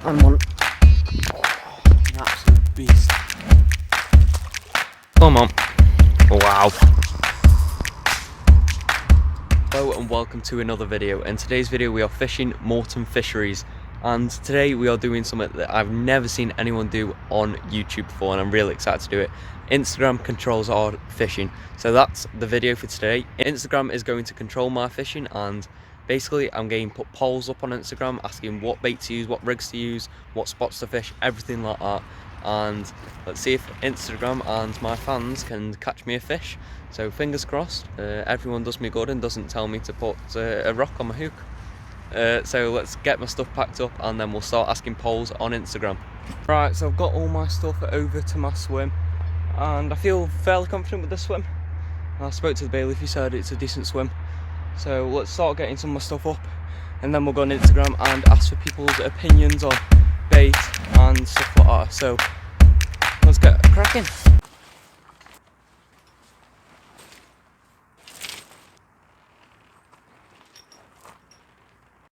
I'm on an absolute beast. Come on. Wow. Hello and welcome to another video. In today's video we are fishing Moreton Fisheries, and today we are doing something that I've never seen anyone do on YouTube before, and I'm really excited to do it. Instagram controls our fishing. So that's the video for today. Instagram is going to control my fishing, and basically I'm going to put polls up on Instagram asking what bait to use, what rigs to use, what spots to fish, everything like that. And let's see if Instagram and my fans can catch me a fish. So fingers crossed, everyone does me good and doesn't tell me to put a rock on my hook. So let's get my stuff packed up and then we'll start asking polls on Instagram. Right, so I've got all my stuff over to my swim and I feel fairly confident with the swim. I spoke to the bailiff, he said it's a decent swim. So let's start getting some of my stuff up and then we'll go on Instagram and ask for people's opinions on bait and stuff like that. So let's get cracking.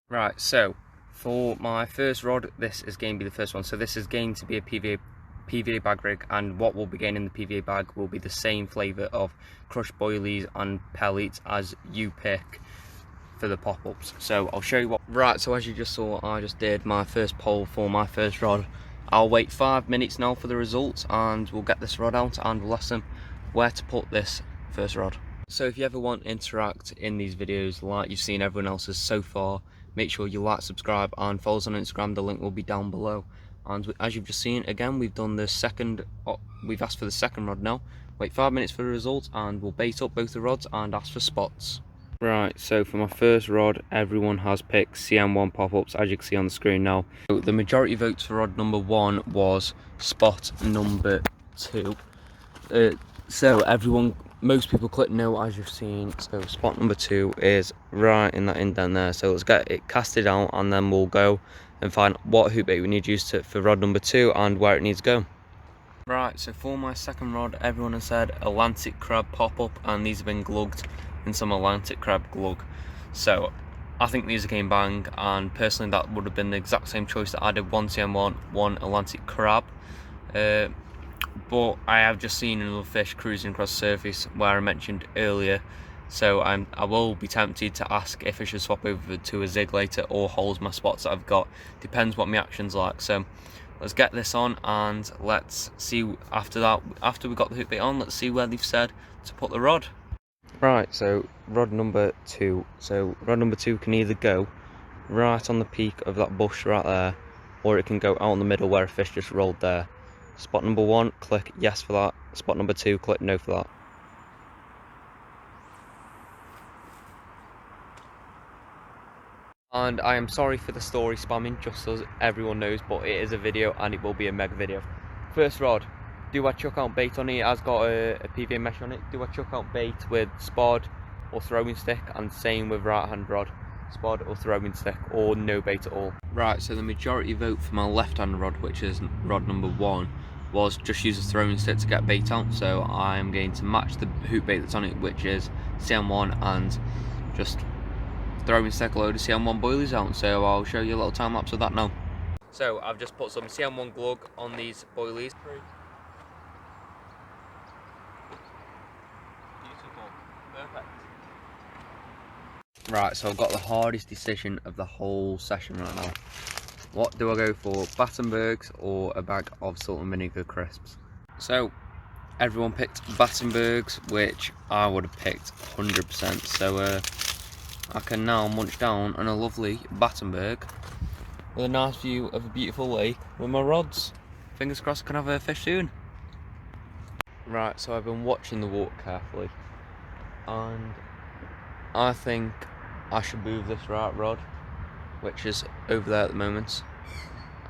Right, so for my first rod, this is going to be the first one. So this is going to be a PVA bag rig, and what we'll be getting in the PVA bag will be the same flavour of crushed boilies and pellets as you pick for the pop-ups. So I'll show you what. Right, so as you just saw, I just did my first poll for my first rod. I'll wait 5 minutes now for the results and we'll get this rod out and we'll ask them where to put this first rod. So if you ever want to interact in these videos like you've seen everyone else's so far, make sure you like, subscribe and follow us on Instagram. The link will be down below. And as you've just seen, again, we've done the second, we've asked for the second rod now. Wait 5 minutes for the results and we'll bait up both the rods and ask for spots. Right, so for my first rod, everyone has picked CM1 pop-ups, as you can see on the screen now. So the majority votes for rod number 1 was spot number 2. So most people click no, as you've seen. So spot number 2 is right in that indent there. So let's get it casted out and then we'll go and find what hook bait we need to use for rod number 2 and where it needs to go. Right, so for my second rod, everyone has said Atlantic crab pop-up, and these have been glugged in some Atlantic crab glug. So I think these are game bang, and personally that would have been the exact same choice that I did. 1 CM1, 1 Atlantic crab. But I have just seen another fish cruising across the surface where I mentioned earlier, so I will be tempted to ask if I should swap over to a zig later or hold my spots that I've got. Depends what my action's like. So let's get this on and let's see after that, after we got the hook bait on, let's see where they've said to put the rod. Right, so rod number 2. So rod number 2 can either go right on the peak of that bush right there, or it can go out in the middle where a fish just rolled there. Spot number 1, click yes for that. Spot number 2, click no for that. And I am sorry for the story spamming, just so everyone knows, but it is a video and it will be a mega video. First rod, do I chuck out bait on it? It has got a PVA mesh on it. Do I chuck out bait with spod or throwing stick? And same with right hand rod, spod or throwing stick, or no bait at all. Right, so the majority vote for my left hand rod, which is rod number 1, was just use a throwing stick to get bait out. So I am going to match the hook bait that's on it, which is CM1, and just throwing stick a load of CM1 boilies out. So I'll show you a little time lapse of that now. So I've just put some CM1 glug on these boilies. Beautiful, perfect. Right, so I've got the hardest decision of the whole session right now. What do I go for, Battenbergs or a bag of salt and vinegar crisps? So everyone picked Battenbergs, which I would have picked 100%. So I can now munch down on a lovely Battenberg with a nice view of a beautiful lake with my rods. Fingers crossed I can have a fish soon. Right, so I've been watching the water carefully, and I think I should move this right rod, which is over there at the moment,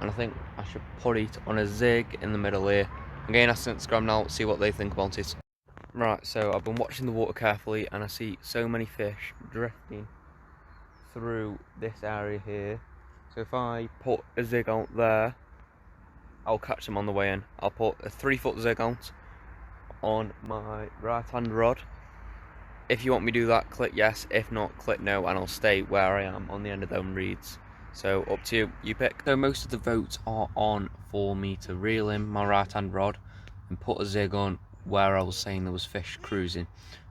and I think I should put it on a zig in the middle here. I'm going to ask Instagram now, see what they think about it. Right, so I've been watching the water carefully and I see so many fish drifting through this area here. So if I put a zig out there, I'll catch them on the way in. I'll put a 3-foot zig out on my right hand rod. If you want me to do that, click yes. If not, click no, and I'll stay where I am on the end of them reeds. So up to you, you pick. So most of the votes are on for me to reel in my right hand rod and put a zig on where I was saying there was fish cruising,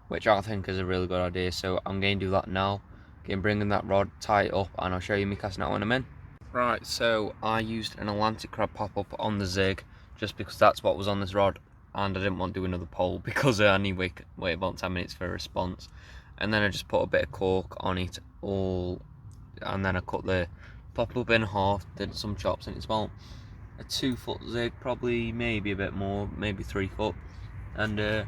which I think is a really good idea. So I'm going to do that now. Bringing that rod, tie it up, and I'll show you me casting out when I'm in. Right, so I used an Atlantic crab pop-up on the zig just because that's what was on this rod, and I didn't want to do another pole because I need to wait about 10 minutes for a response. And then I just put a bit of cork on it all, and then I cut the pop-up in half, did some chops, and it's about a 2 foot zig, probably, maybe a bit more, maybe 3 foot. And I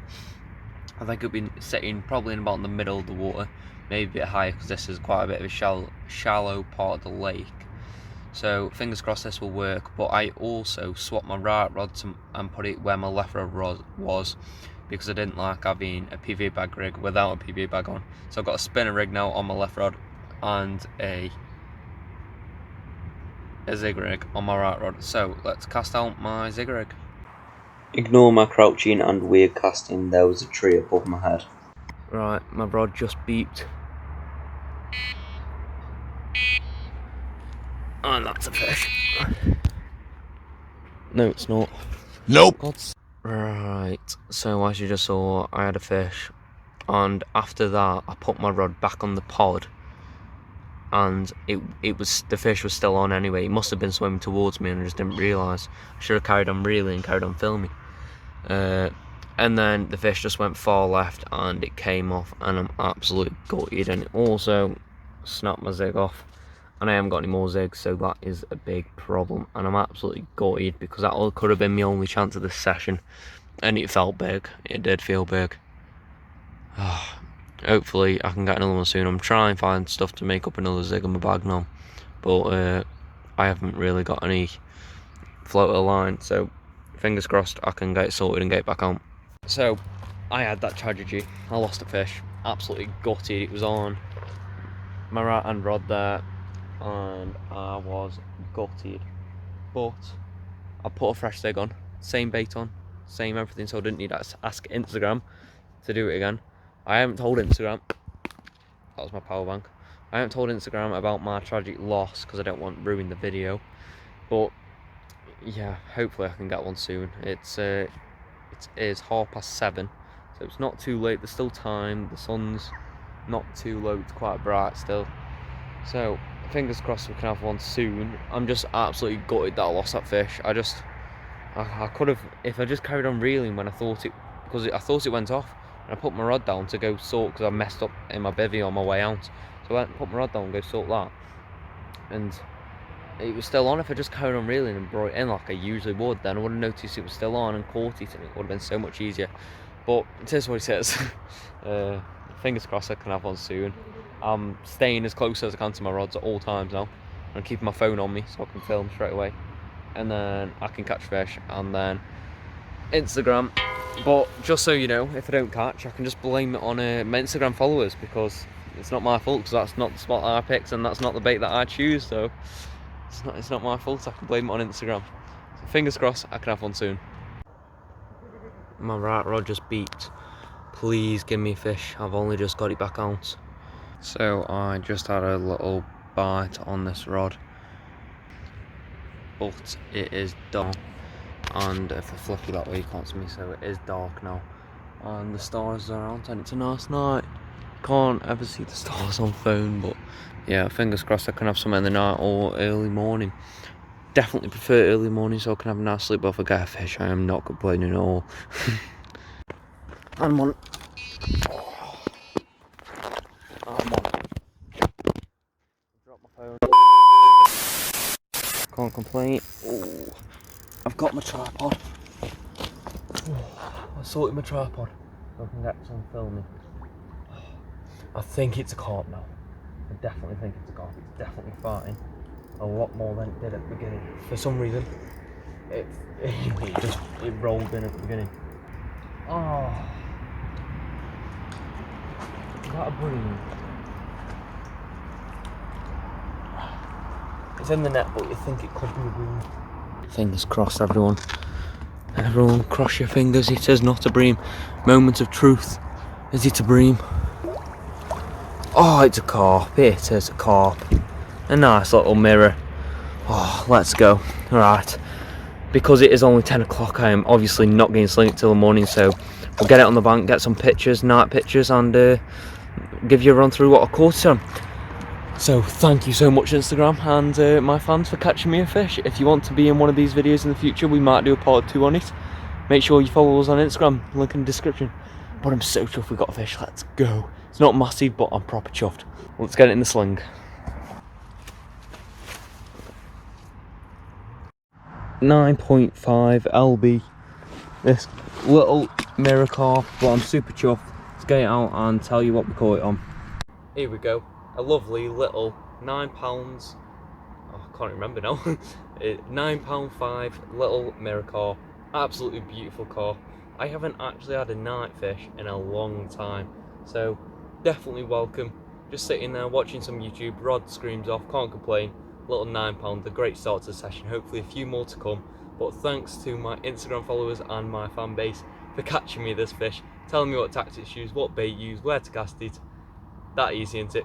think it'll be sitting probably in about the middle of the water, maybe a bit higher because this is quite a bit of a shallow part of the lake. So fingers crossed this will work. But I also swapped my right rod and put it where my left rod was, because I didn't like having a PVA bag rig without a PVA bag on. So I've got a spinner rig now on my left rod and a zig rig on my right rod. So let's cast out my zig rig. Ignore my crouching and weird casting, there was a tree above my head. Right, my rod just beeped. And that's a fish. No, it's not. Nope. Right, so as you just saw, I had a fish, and after that I put my rod back on the pod, and the fish was still on anyway. It must have been swimming towards me and I just didn't realise. I should have carried on reeling and carried on filming. And then the fish just went far left and it came off, and I'm absolutely gutted, and it also snapped my zig off. And I haven't got any more zigs, so that is a big problem. And I'm absolutely gutted because that could have been my only chance of this session. And it felt big. It did feel big. Hopefully I can get another one soon. I'm trying to find stuff to make up another zig in my bag now. But I haven't really got any floater line. So fingers crossed I can get it sorted and get it back out. So I had that tragedy. I lost a fish. Absolutely gutted. It was on my right hand rod there, and I was gutted, but I put a fresh zig on, same bait on, same everything, so I didn't need to ask Instagram to do it again. I haven't told Instagram, that was my power bank, I haven't told Instagram about my tragic loss because I don't want to ruin the video, but yeah, hopefully I can get one soon. It is 7:30, so it's not too late, there's still time, the sun's not too low, it's quite bright still, so fingers crossed we can have one soon. I'm just absolutely gutted that I lost that fish. I could have, if I just carried on reeling when I thought it, because I thought it went off, and I put my rod down to go sort, because I messed up in my bivvy on my way out. So I went and put my rod down and go sort that, and it was still on. If I just carried on reeling and brought it in like I usually would, then I would have noticed it was still on and caught it, and it would have been so much easier. But it is what it is. Fingers crossed I can have one soon. I'm staying as close as I can to my rods at all times now. I'm keeping my phone on me so I can film straight away. And then I can catch fish, and then Instagram. But just so you know, if I don't catch, I can just blame it on my Instagram followers, because it's not my fault, because that's not the spot that I picked and that's not the bait that I choose, so it's not my fault. I can blame it on Instagram. So fingers crossed I can have one soon. My right rod just beeped. Please give me a fish, I've only just got it back out. So I just had a little bite on this rod, but it is dark, and if I flip it that way you can't see me, so it is dark now, and the stars are out, and it's a nice night. Can't ever see the stars on phone, but yeah, fingers crossed I can have some in the night or early morning. Definitely prefer early morning so I can have a nice sleep, but if I get a fish I am not complaining at all. I'm on. Drop my phone. Can't complain. Ooh. I've got my tripod. I sorted my tripod so I can get some filming. I think it's a carp now. I definitely think it's a carp. It's definitely fighting a lot more than it did at the beginning. For some reason, it rolled in at the beginning. Oh, is that a bream? It's in the net, but you think it could be a bream. Fingers crossed, everyone. Everyone, cross your fingers. It is not a bream. Moment of truth. Is it a bream? Oh, it's a carp. It is a carp. a nice little mirror. Oh, let's go. Right, because it is only 10 o'clock, I am obviously not going to sleep till the morning, so we'll get it on the bank, get some pictures, night pictures, and give you a run through what I caught on. So thank you so much, Instagram and my fans, for catching me a fish. If you want to be in one of these videos in the future, we might do a part 2 on it. Make sure you follow us on Instagram, link in the description. But I'm so chuffed we got a fish, let's go. It's not massive, but I'm proper chuffed. Let's get it in the sling. 9.5 lb, this little mirror carp, but I'm super chuffed. Let's get it out and tell you what we caught it on. Here we go, a lovely little £9, oh, I can't remember now, £9.5 little mirror carp, absolutely beautiful carp. I haven't actually had a night fish in a long time, so definitely welcome. Just sitting there watching some YouTube, rod screams off, can't complain. Little £9, a great start to the session, hopefully a few more to come. But thanks to my Instagram followers and my fan base for catching me this fish, telling me what tactics use, what bait use, where to cast it. That easy, isn't it?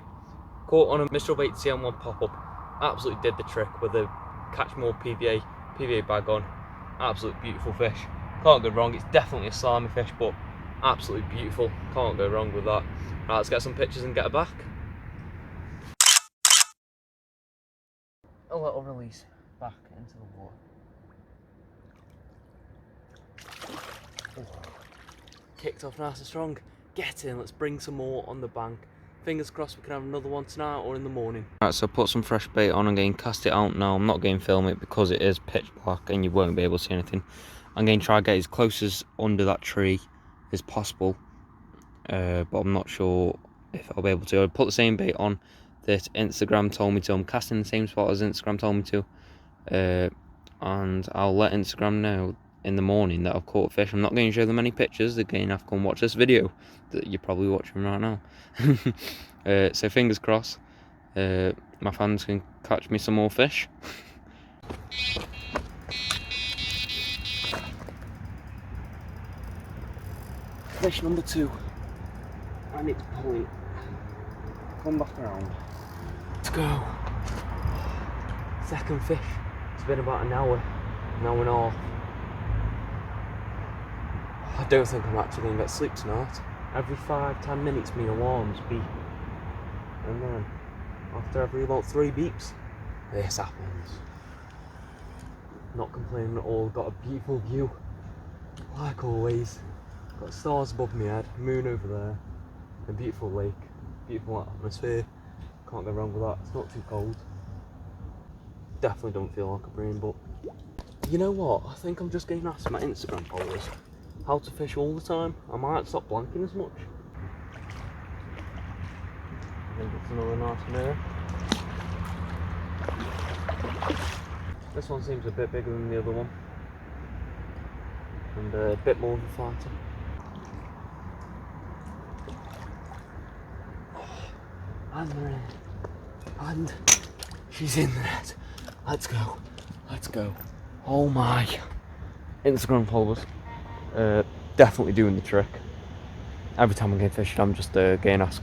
Caught on a Mistralbaits CM1 pop-up, absolutely did the trick with a catch more PVA bag on. Absolute beautiful fish, can't go wrong. It's definitely a slimy fish, but absolutely beautiful, can't go wrong with that. Right, let's get some pictures and get her back. A little release back into the water. Oh. Kicked off nice and strong. Get in, let's bring some more on the bank. Fingers crossed we can have another one tonight or in the morning. Right, so put some fresh bait on and again, cast it out now. I'm not going to film it because it is pitch black and you won't be able to see anything. I'm going to try to get as close as under that tree as possible, but I'm not sure if I'll be able to. I'll put the same bait on that Instagram told me to. I'm casting the same spot as Instagram told me to, and I'll let Instagram know in the morning that I've caught fish. I'm not going to show them any pictures. They're going to have to come watch this video that you're probably watching right now. So fingers crossed, my fans can catch me some more fish. Fish number 2, and it's pulling. Come back around. Let's go. Second fish. It's been about an hour and a half. I don't think I'm actually going to get sleep tonight. Every 5-10 minutes my alarms beep, and then after every about 3 beeps, this happens. Not complaining at all, got a beautiful view, like always. Got stars above my head, moon over there, a beautiful lake, beautiful atmosphere. Can't go wrong with that. It's not too cold. Definitely don't feel like a brain, but you know what? I think I'm just going to ask my Instagram followers how to fish all the time. I might stop blanking as much. I think it's another nice mirror. This one seems a bit bigger than the other one, and a bit more of a fighter. And they're in. And she's in the net. Let's go. Let's go. Oh my. Instagram followers. Definitely doing the trick. Every time I get fished, I'm just going to ask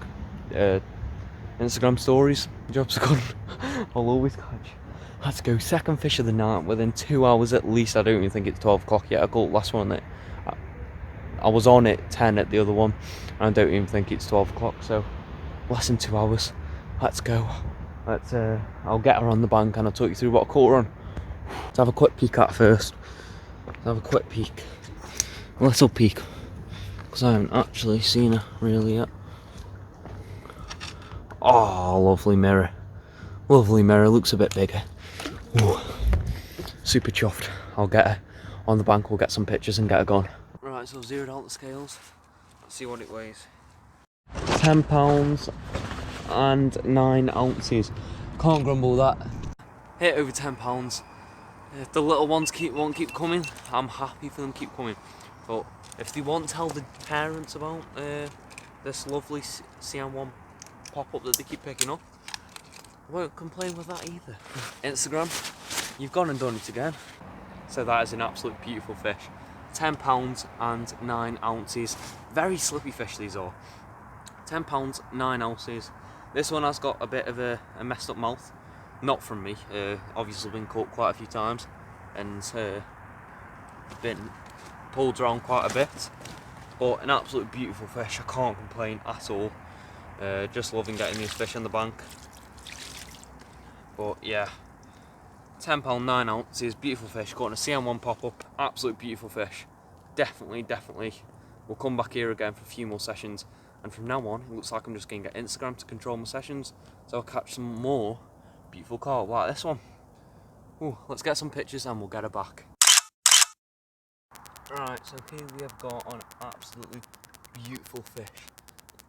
Instagram stories. Jobs are gone. I'll always catch. Let's go. Second fish of the night within 2 hours at least. I don't even think it's 12 o'clock yet. I caught the last one that I was on at 10 at the other one, and I don't even think it's 12 o'clock. So less than 2 hours. Let's go. Let's I'll get her on the bank and I'll talk you through what I caught her on. Let's have a quick peek at first. Let's have a quick peek. A little peek, because I haven't actually seen her really yet. Oh, lovely mirror. Lovely mirror, looks a bit bigger. Ooh. Super chuffed. I'll get her on the bank, we'll get some pictures and get her gone. Right, so I've zeroed out the scales. Let's see what it weighs. £10 and 9 ounces. Can't grumble that. Hit over £10. If the little ones won't keep coming, I'm happy for them to keep coming. But if they want to tell the parents about this lovely CM1 pop-up that they keep picking up, I won't complain with that either. Instagram, you've gone and done it again. So that is an absolute beautiful fish. £10 and 9 ounces. Very slippy fish these are. £10, 9 ounces. This one has got a bit of a messed up mouth. not from me, obviously been caught quite a few times and been pulled around quite a bit, but an absolute beautiful fish. I can't complain at all. Just loving getting these fish on the bank. But yeah, £10 9 ounces, beautiful fish, caught in a CM1 pop-up, absolute beautiful fish. Definitely we'll come back here again for a few more sessions, and from now on it looks like I'm just going to get Instagram to control my sessions, so I'll catch some more beautiful carp like this one. Ooh, let's get some pictures and we'll get her back. Right, so here we have got an absolutely beautiful fish.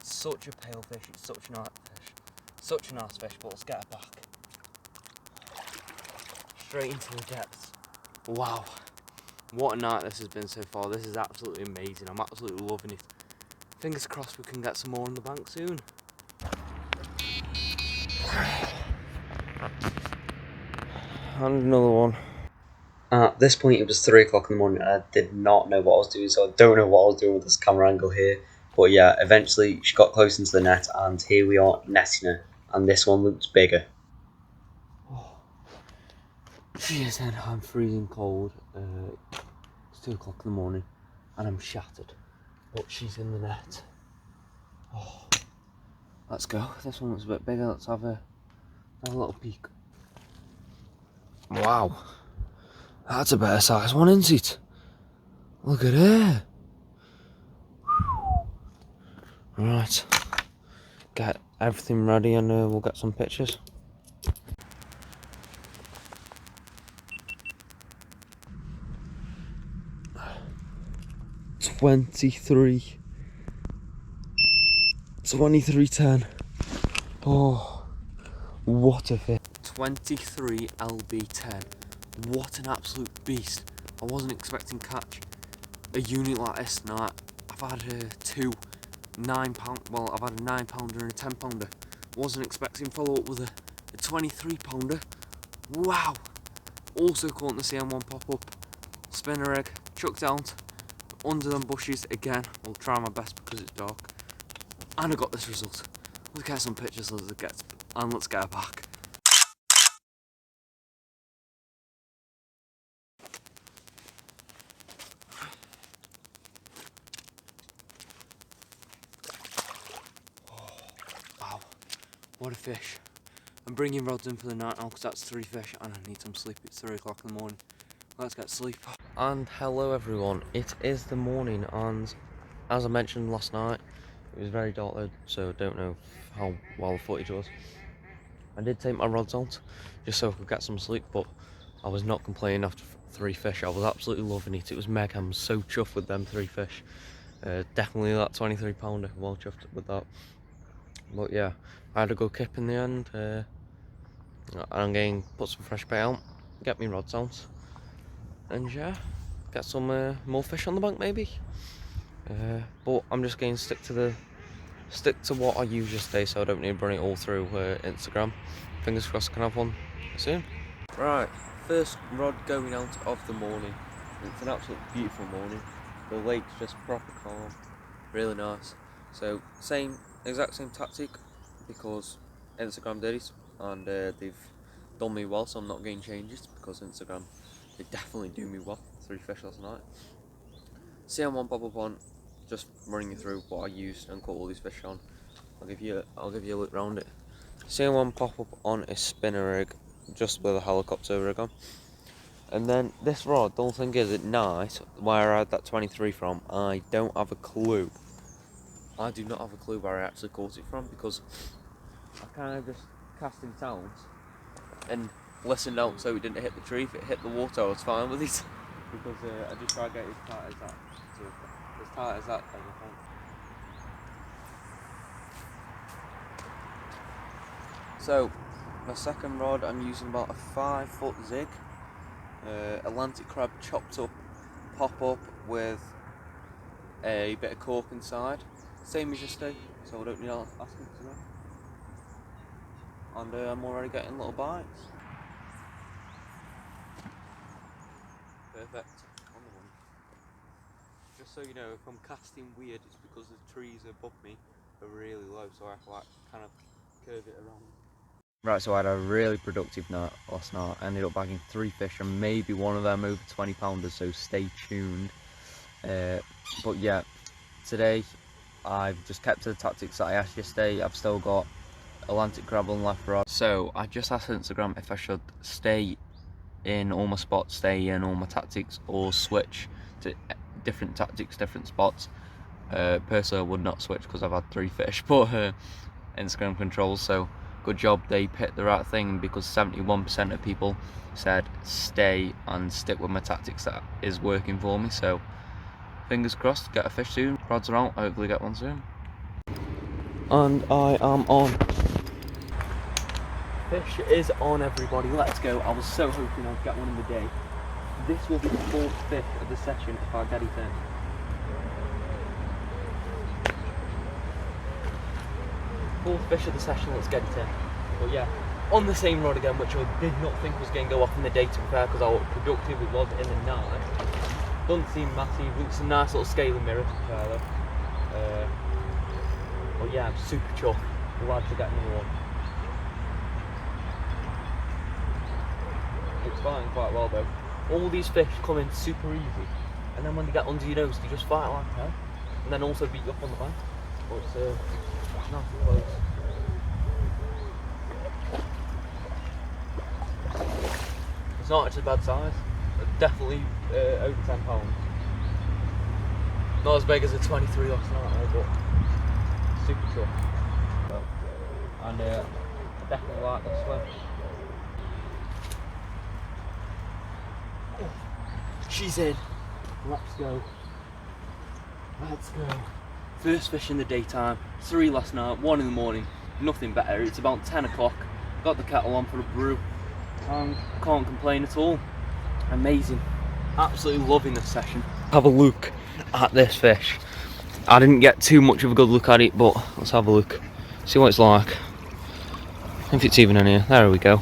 It's such a pale fish, it's such a nice fish, such a nice fish, but let's get her back. Straight into the depths. Wow, what a night this has been so far. This is absolutely amazing. I'm absolutely loving it. Fingers crossed we can get some more on the bank soon. And another one. At this point it was 3 o'clock in the morning and I did not know what I was doing, so I don't know what I was doing with this camera angle here. But yeah, eventually she got close into the net and here we are netting her, and this one looks bigger. Oh. She is in, I'm freezing cold. It's 2 o'clock in the morning and I'm shattered, but she's in the net. Oh. Let's go. This one looks a bit bigger. Let's have a little peek. Wow, that's a better size one, isn't it? Look at her. Right, get everything ready and we'll get some pictures. $23.10. Oh, what a fish. 23 LB10. What an absolute beast. I wasn't expecting to catch a unit like this tonight. I've had two 9 pound, well, I've had a 9 pounder and a 10 pounder. Wasn't expecting to follow up with a 23 pounder. Wow. Also caught in the CM1 pop up. Spinner egg, chucked out under them bushes again. I'll try my best because it's dark. And I got this result. Let's get some pictures and let's get her back. Wow, what a fish. I'm bringing rods in for the night now because that's 3 fish and I need some sleep. It's 3 o'clock in the morning. Let's get sleep. And hello everyone, it is the morning, and as I mentioned last night, it was very dark though, so I don't know how well the footage was. I did take my rods out just so I could get some sleep, but I was not complaining after 3 fish. I was absolutely loving it. It was mega. I'm so chuffed with them 3 fish. Definitely that 23 pounder, well chuffed with that. But yeah, I had a good kip in the end. I'm going to put some fresh bait out, get me rods out, and yeah, get some more fish on the bank maybe. But I'm just going to stick to what I use yesterday, so I don't need to run it all through Instagram. Fingers crossed I can have one soon. Right, first rod going out of the morning. It's an absolutely beautiful morning. The lake's just proper calm, really nice. So exact same tactic, because Instagram did it and they've done me well, so I'm not going to change it because Instagram, they definitely do me well. 3 fish last night. CM1 pop up on, just running you through what I used and caught all these fish on. I'll give you a look round it. CM1 pop up on a spinner rig, just with a helicopter rig on. And then this rod, the whole thing is at night, where I had that 23 from, I don't have a clue. I do not have a clue where I actually caught it from, because I kind of just cast in sounds and listened out so it didn't hit the tree. If it hit the water, I was fine with it. Because I just try to get as tight as that. So, as tight as that as I can. So, my second rod, I'm using about a 5-foot zig. Atlantic crab chopped up, pop up with a bit of cork inside. Same as yesterday, so I don't need to ask him to know. And I'm already getting little bites. Perfect. On the one. Just so you know, if I'm casting weird, it's because the trees above me are really low, so I have to like kind of curve it around. Right, so I had a really productive night last night. I ended up bagging 3 fish and maybe one of them over 20 pounders, so stay tuned. But yeah, today I've just kept to the tactics that I asked yesterday. I've still got Atlantic gravel and left rod. So I just asked Instagram if I should stay in all my spots, stay in all my tactics, or switch to different tactics, different spots. Personally I would not switch because I've had 3 fish, but Instagram controls, so good job they picked the right thing, because 71% of people said stay and stick with my tactics that is working for me. So fingers crossed, get a fish soon. Rods are out, hopefully get one soon. And I am on. Fish is on, everybody, let's go. I was so hoping I'd get one in the day. This will be the 4th fish of the session if I get it in. 4th fish of the session, let's get it in. But yeah, on the same rod again, which I did not think was going to go off in the day, to be fair, because how productive it was in the night. Doesn't seem massive, it's a nice little scaling mirror, to be fair though. But yeah, I'm super chuffed. Glad to get another one. It's fighting quite well though. All these fish come in super easy, and then when they get under your nose, they just fight like hell, and then also beat you up on the bank. But it's nice and close. It's not actually a bad size. Definitely over 10 pounds. Not as big as a 23 last night, but super tough. And I definitely like this one. She's in. Let's go. Let's go. First fish in the daytime. 3 last night, 1 in the morning. Nothing better. It's about 10 o'clock. Got the kettle on for a brew. And can't complain at all. Amazing. Absolutely loving this session. Have a look at this fish. I didn't get too much of a good look at it, but let's have a look. See what it's like. If it's even in here. There we go.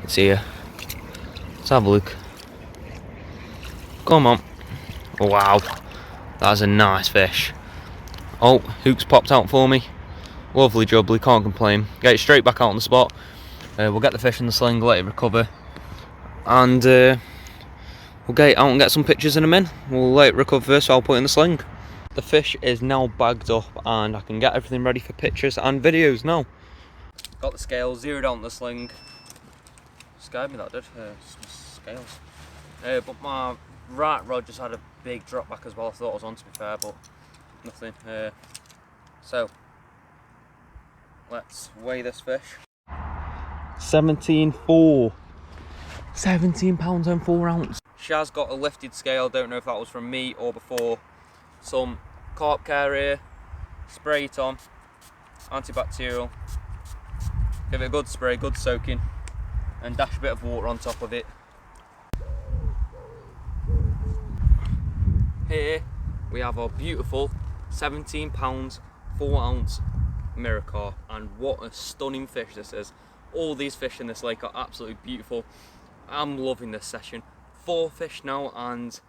It's here. Let's have a look. Come on. Wow. That's a nice fish. Oh, hook's popped out for me. Lovely jubbly, can't complain. Get it straight back out on the spot. We'll get the fish in the sling, let it recover. And we'll get it out and get some pictures in a minute. We'll let it recover first, so I'll put it in the sling. The fish is now bagged up and I can get everything ready for pictures and videos now. Got the scales, zeroed out on the sling. Scared me that did, scales. But my right rod just had a big drop back as well. I thought I was on, to be fair, but nothing. So let's weigh this fish. 17.4. 17 pounds and 4 ounce. Shaz got a lifted scale, don't know if that was from me or before. Some Carp care here, spray it on, antibacterial, give it a good spray, good soaking, and dash a bit of water on top of it. Here we have our beautiful 17 pounds 4 ounce mirror carp, and what a stunning fish this is. All these fish in this lake are absolutely beautiful. I'm loving this session. 4 fish now, and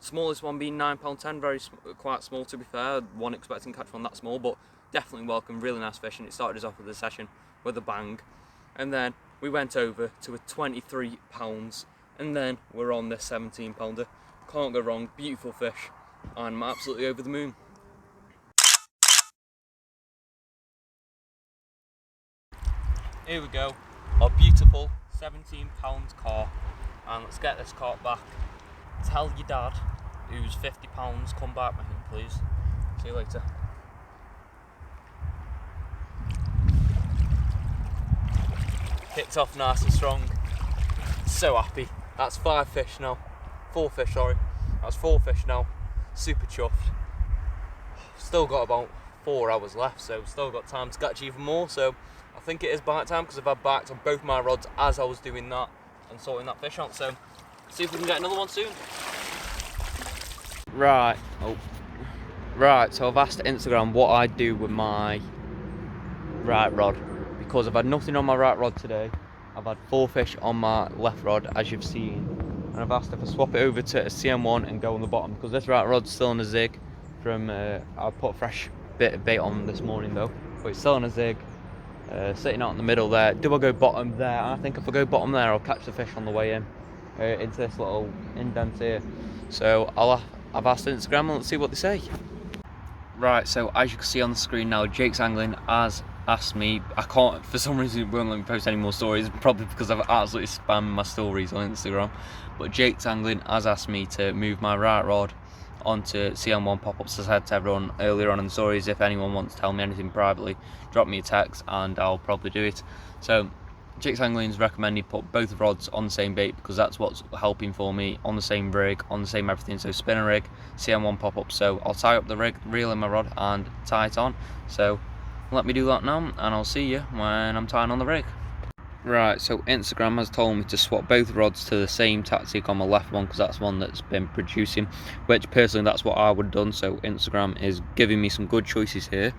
smallest one being £9.10, quite small to be fair. One expecting to catch one that small, but definitely welcome. Really nice fish, and it started us off with the session with a bang. And then we went over to a 23 pounds, and then we're on this 17 pounder. Can't go wrong, beautiful fish, and I'm absolutely over the moon. Here we go, our beautiful 17 pound carp, and let's get this carp back. Tell your dad, who's 50 pounds, come back with him please. See you later. Kicked off nice and strong. So happy. That's 5 fish now. 4 fish, sorry. That's 4 fish now. Super chuffed. Still got about 4 hours left, so still got time to catch even more. So I think it is bite time, because I've had bites on both my rods as I was doing that and sorting that fish out. So see if we can get another one soon. Right. Right, so I've asked Instagram what I do with my right rod, because I've had nothing on my right rod today. I've had 4 fish on my left rod, as you've seen, and I've asked if I swap it over to a CM1 and go on the bottom, because this right rod's still on a zig from I put a fresh bit of bait on this morning though, but it's still on a zig. sitting out in the middle there. Do I go bottom there? I think if I go bottom there, I'll catch the fish on the way in into this little indent here. So I've asked Instagram and let's see what they say. Right, so as you can see on the screen now, Jake's Angling has asked me. I can't, for some reason, it won't let me post any more stories, probably because I've absolutely spammed my stories on Instagram. But Jake's Angling has asked me to move my right rod onto CM1 pop-ups. As I said to everyone earlier on in the stories, if anyone wants to tell me anything privately, drop me a text and I'll probably do it. So Jake's Angling's recommended put both rods on the same bait because that's what's helping for me, on the same rig, on the same everything. So spinner rig, CM1 pop-up. So I'll tie up the rig, reel in my rod and tie it on. So let me do that now and I'll see you when I'm tying on the rig. Right, so Instagram has told me to swap both rods to the same tactic on my left one because that's one that's been producing, which personally that's what I would have done. So Instagram is giving me some good choices here.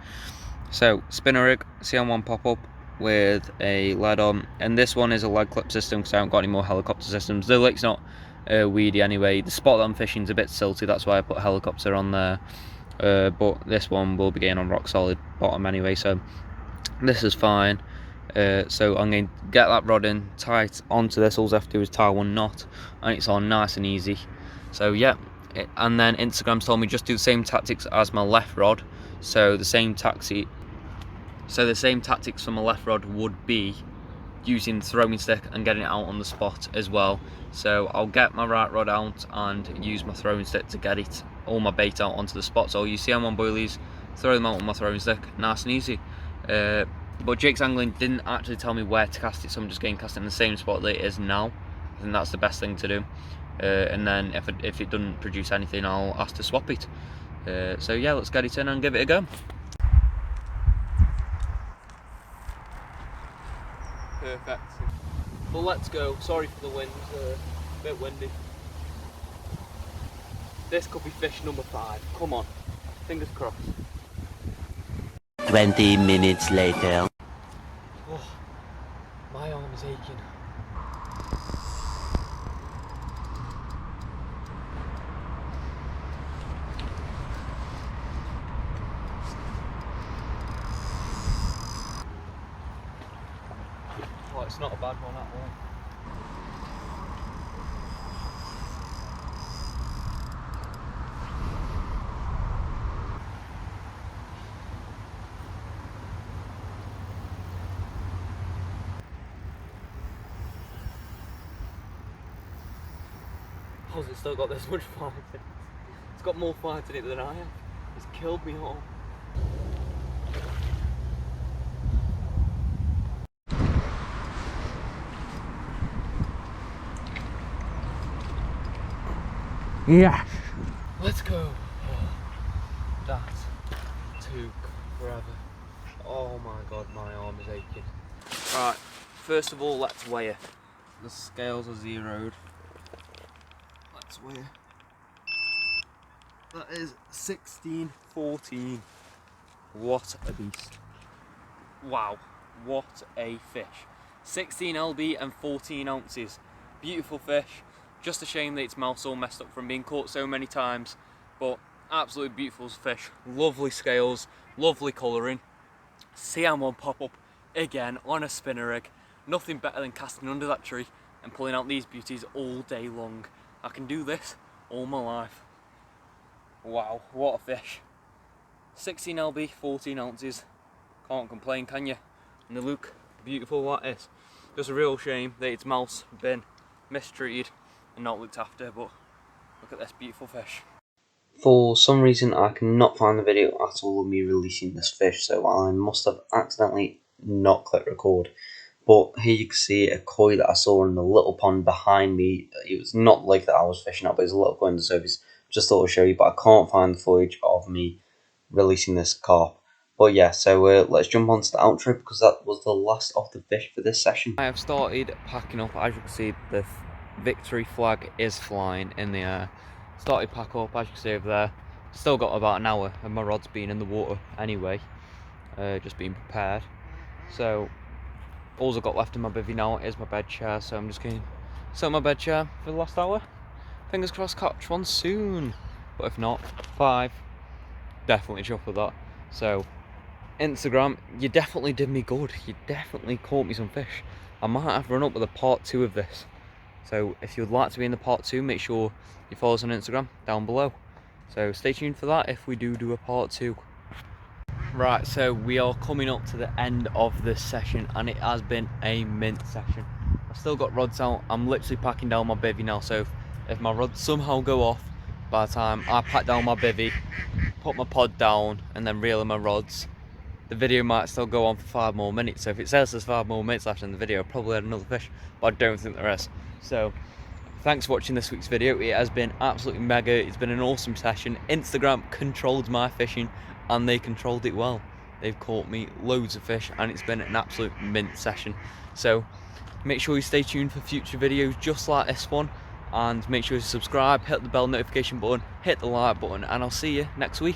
So spinner rig, CM1 pop-up with a lead on, and this one is a lead clip system because I haven't got any more helicopter systems. The lake's not weedy anyway. The spot that I'm fishing is a bit silty, that's why I put helicopter on there, but this one will be getting on rock solid bottom anyway, so this is fine. So I'm going to get that rod in, tie it onto this. All I have to do is tie one knot and it's on nice and easy. So yeah, and then Instagram's told me just do the same tactics as my left rod. So the same tactics for my left rod would be using the throwing stick and getting it out on the spot as well. So I'll get my right rod out and use my throwing stick to get it, all my bait out onto the spot. So I'll use CM1 boilies, throw them out with my throwing stick, nice and easy. But Jake's Angling didn't actually tell me where to cast it, so I'm just going to cast it in the same spot that it is now. I think that's the best thing to do. And then if it doesn't produce anything, I'll ask to swap it. So yeah, let's get it in and give it a go. Perfect. Well, let's go. Sorry for the wind, a bit windy. This could be fish number 5. Come on, fingers crossed. 20 minutes later. Oh, my arm is aching. Oh, it's not a bad one, that one. How's it still got this much fight in it? It's got more fight in it than I have. It's killed me all. Yeah. Let's go. Oh, that took forever. Oh my god, my arm is aching. Right, first of all, let's weigh it. The scales are zeroed. Let's weigh it. That is 16.14. What a beast. Wow, what a fish. 16 lb and 14 ounces. Beautiful fish. Just a shame that its mouth's all messed up from being caught so many times, but absolutely beautiful fish. Lovely scales, lovely colouring. CM1 pop-up again on a spinner rig. Nothing better than casting under that tree and pulling out these beauties all day long. I can do this all my life. Wow, what a fish. 16 lb, 14 ounces. Can't complain, can you? And they look beautiful like this. Just a real shame that its mouth's been mistreated and not looked after, but look at this beautiful fish. For some reason I cannot find the video at all of me releasing this fish, so I must have accidentally not clicked record. But here you can see a koi that I saw in the little pond behind me. It was not like that I was fishing at, but it's a little koi on the surface. Just thought I'd show you, but I can't find the footage of me releasing this carp. But yeah, so let's jump on to the outro because that was the last of the fish for this session. I have started packing up. As you can see, the victory flag is flying in the air. Started pack up, as you can see over there. Still got about an hour and my rod's been in the water anyway, just being prepared. So all I've got left in my bivvy now is my bed chair, so I'm just going to sit on my bed chair for the last hour. Fingers crossed catch one soon, but if not, 5, definitely chuffed with that. So Instagram, you definitely did me good. You definitely caught me some fish. I might have run up with a part 2 of this. So if you'd like to be in the part 2, make sure you follow us on Instagram down below. So stay tuned for that if we do a part 2. Right, so we are coming up to the end of this session, and it has been a mint session. I've still got rods out. I'm literally packing down my bivvy now, so if my rods somehow go off by the time I pack down my bivvy, put my pod down and then reel in my rods, the video might still go on for 5 more minutes. So if it says there's 5 more minutes left in the video, I'll probably had another fish, but I don't think there is. So thanks for watching this week's video. It has been absolutely mega. It's been an awesome session. Instagram controlled my fishing, and they controlled it well. They've caught me loads of fish, and it's been an absolute mint session. So make sure you stay tuned for future videos just like this one, and make sure you subscribe, hit the bell notification button, hit the like button, and I'll see you next week.